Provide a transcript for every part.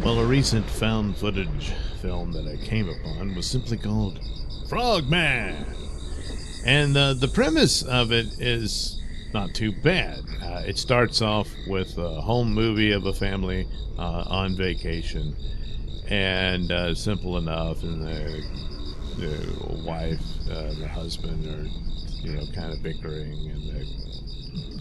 Well, a recent found footage film that I came upon was simply called Frogman. And the premise of it is not too bad. It starts off with a home movie of a family on vacation, and simple enough. And the wife, the husband are, kind of bickering, and the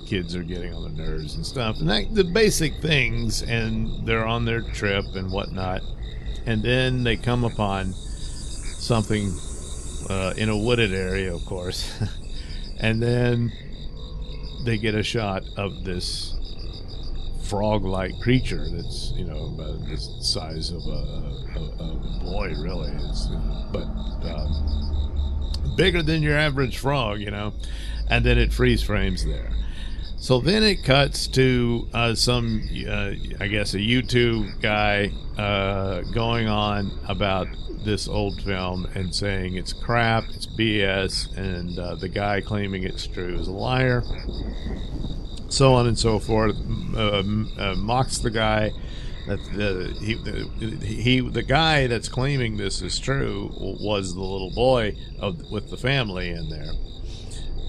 kids are getting on their nerves and stuff, and the basic things. And they're on their trip and whatnot, and then they come upon something in a wooded area, of course. And then they get a shot of this frog-like creature that's, about the size of a boy, really. But bigger than your average frog, and then it freeze frames there. So then it cuts to some, I guess, a YouTube guy going on about this old film and saying it's crap, it's BS, and the guy claiming it's true is a liar, so on and so forth. Mocks the guy that the guy that's claiming this is true was the little boy with the family in there.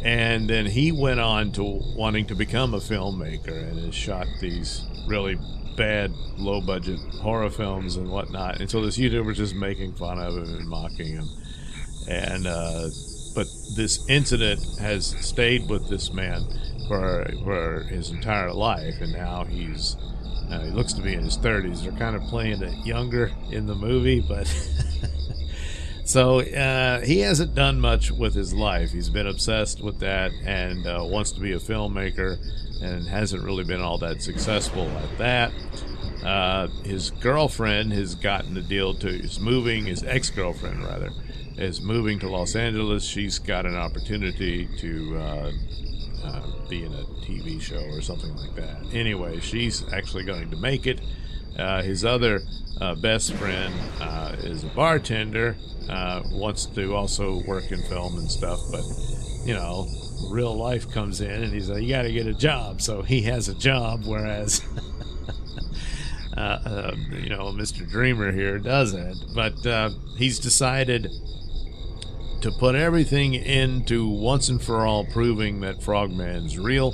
And then he went on to wanting to become a filmmaker and has shot these really bad, low-budget horror films and whatnot. And so this YouTuber's just making fun of him and mocking him. And but this incident has stayed with this man for his entire life, and now he looks to be in his 30s. They're kind of playing it younger in the movie, but so he hasn't done much with his life. He's been obsessed with that and wants to be a filmmaker, and hasn't really been all that successful at that. His girlfriend has gotten a deal his ex-girlfriend rather, is moving to Los Angeles. She's got an opportunity to be in a TV show or something like that. Anyway, she's actually going to make it. His other best friend is a bartender, wants to also work in film and stuff, but real life comes in and he's like, you gotta get a job. So he has a job, whereas Mr. Dreamer here doesn't. But he's decided to put everything into once and for all proving that Frogman's real.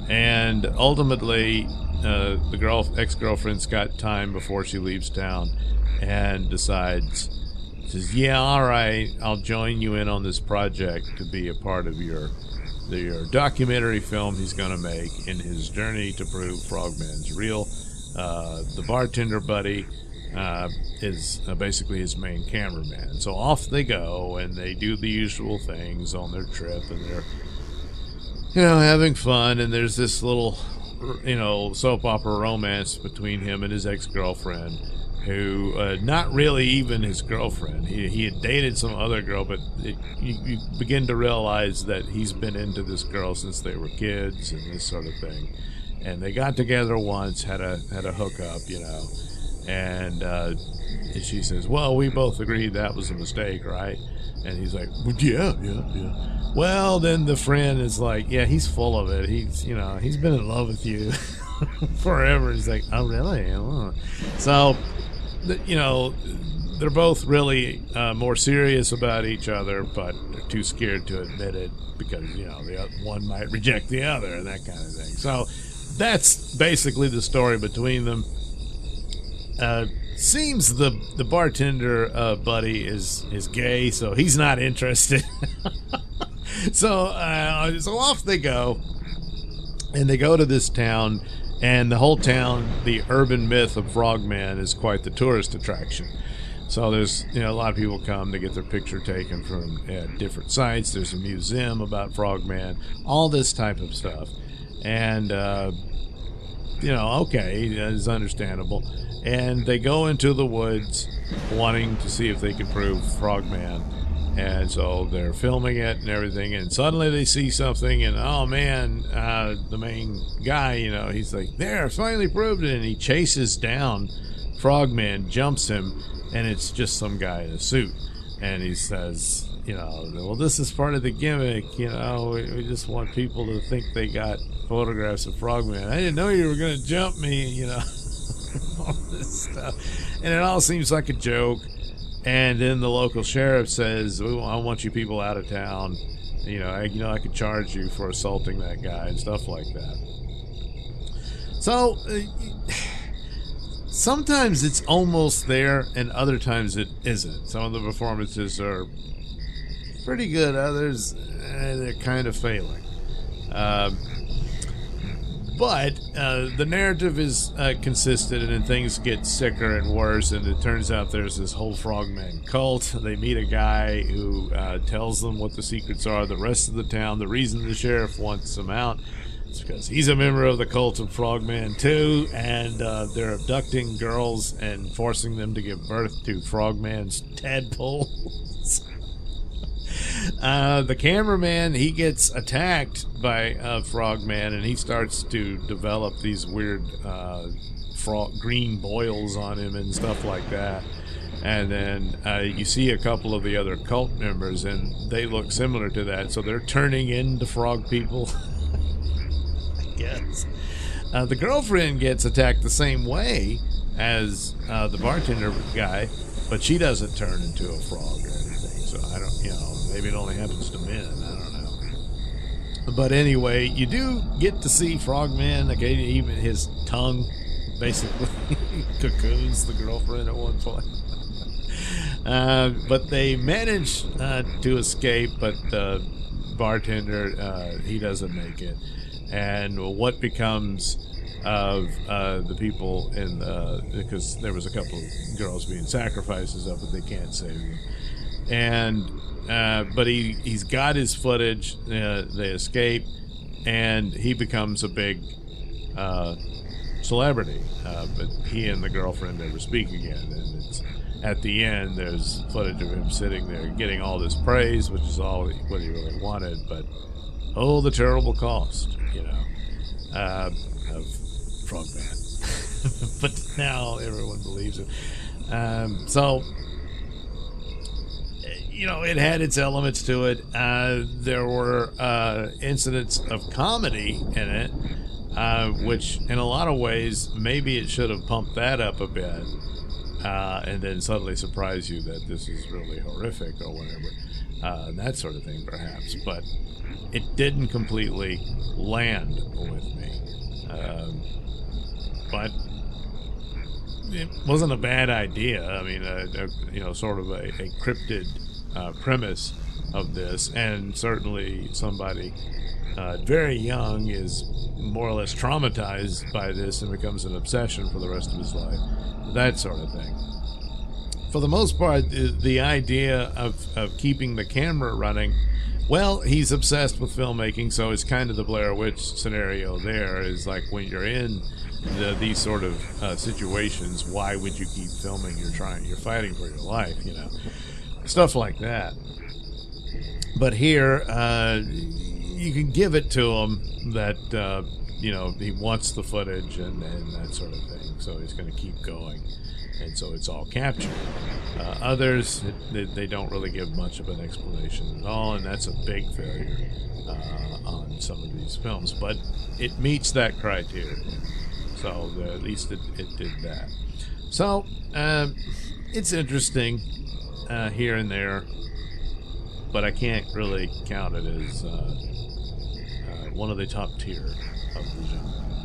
And ultimately the ex-girlfriend's got time before she leaves town, and says, yeah, all right, I'll join you in on this project to be a part of your documentary film he's going to make in his journey to prove Frogman's real. The bartender buddy is basically his main cameraman. So off they go, and they do the usual things on their trip, and they're having fun. And there's this little soap opera romance between him and his ex-girlfriend, who not really even his girlfriend. He had dated some other girl, but you begin to realize that he's been into this girl since they were kids and this sort of thing. And they got together once, had a hookup, and she says, well, we both agreed that was a mistake, right? And he's like, well, yeah. Well, then the friend is like, yeah, he's full of it. He's been in love with you forever. He's like, oh, really? Oh. So, they're both really more serious about each other, but they're too scared to admit it because, the one might reject the other and that kind of thing. So that's basically the story between them. Seems the bartender buddy is gay, so he's not interested. So off they go, and they go to this town, and the whole town, the urban myth of Frogman, is quite the tourist attraction. So there's a lot of people come to get their picture taken from different sites. There's a museum about Frogman, all this type of stuff, and okay, it's understandable. And they go into the woods wanting to see if they can prove Frogman. And so they're filming it and everything, and suddenly they see something, and oh man, the main guy, he's like, there, I finally proved it. And he chases down Frogman, jumps him, and it's just some guy in a suit. And he says, well, this is part of the gimmick, we just want people to think they got photographs of Frogman. I didn't know you were going to jump me, all this stuff, and it all seems like a joke. And then the local sheriff says, "I want you people out of town. I could charge you for assaulting that guy and stuff like that." So sometimes it's almost there, and other times it isn't. Some of the performances are pretty good. Others, they're kind of failing. But the narrative is consistent, and then things get sicker and worse, and it turns out there's this whole Frogman cult. They meet a guy who tells them what the secrets are. The rest of the town, the reason the sheriff wants them out is because he's a member of the cult of Frogman too, and they're abducting girls and forcing them to give birth to Frogman's tadpoles. The cameraman, he gets attacked by Frogman, and he starts to develop these weird green boils on him and stuff like that. And then you see a couple of the other cult members, and they look similar to that, so they're turning into frog people. I guess. The girlfriend gets attacked the same way as the bartender guy, but she doesn't turn into a frog or anything. So I don't, maybe it only happens to men. I don't know. But anyway, you do get to see Frogman. Okay, even his tongue basically cocoons the girlfriend at one point. But they manage to escape, but the bartender, he doesn't make it. And what becomes of the people because there was a couple of girls being sacrifices of it, they can't save them. And but he's got his footage. They escape, and he becomes a big celebrity. But he and the girlfriend never speak again. And it's at the end, there's footage of him sitting there getting all this praise, which is all what he really wanted. But oh, the terrible cost, of Frogman. But now everyone believes it. So it had its elements to it. There were incidents of comedy in it, which in a lot of ways, maybe it should have pumped that up a bit, and then suddenly surprise you that this is really horrific or whatever, that sort of thing perhaps. But it didn't completely land with me. But it wasn't a bad idea. I mean, sort of a cryptid premise of this, and certainly somebody very young is more or less traumatized by this and becomes an obsession for the rest of his life, that sort of thing. For the most part, the idea of keeping the camera running, well, he's obsessed with filmmaking, so it's kind of the Blair Witch scenario there. Is like, when you're in these sort of situations, why would you keep filming? You're fighting for your life, stuff like that. But here, you can give it to him that he wants the footage and that sort of thing, so he's going to keep going, and so it's all captured. Others, they don't really give much of an explanation at all, and that's a big failure on some of these films, but it meets that criteria, so at least it did that. So it's interesting here and there, but I can't really count it as one of the top tier of the genre.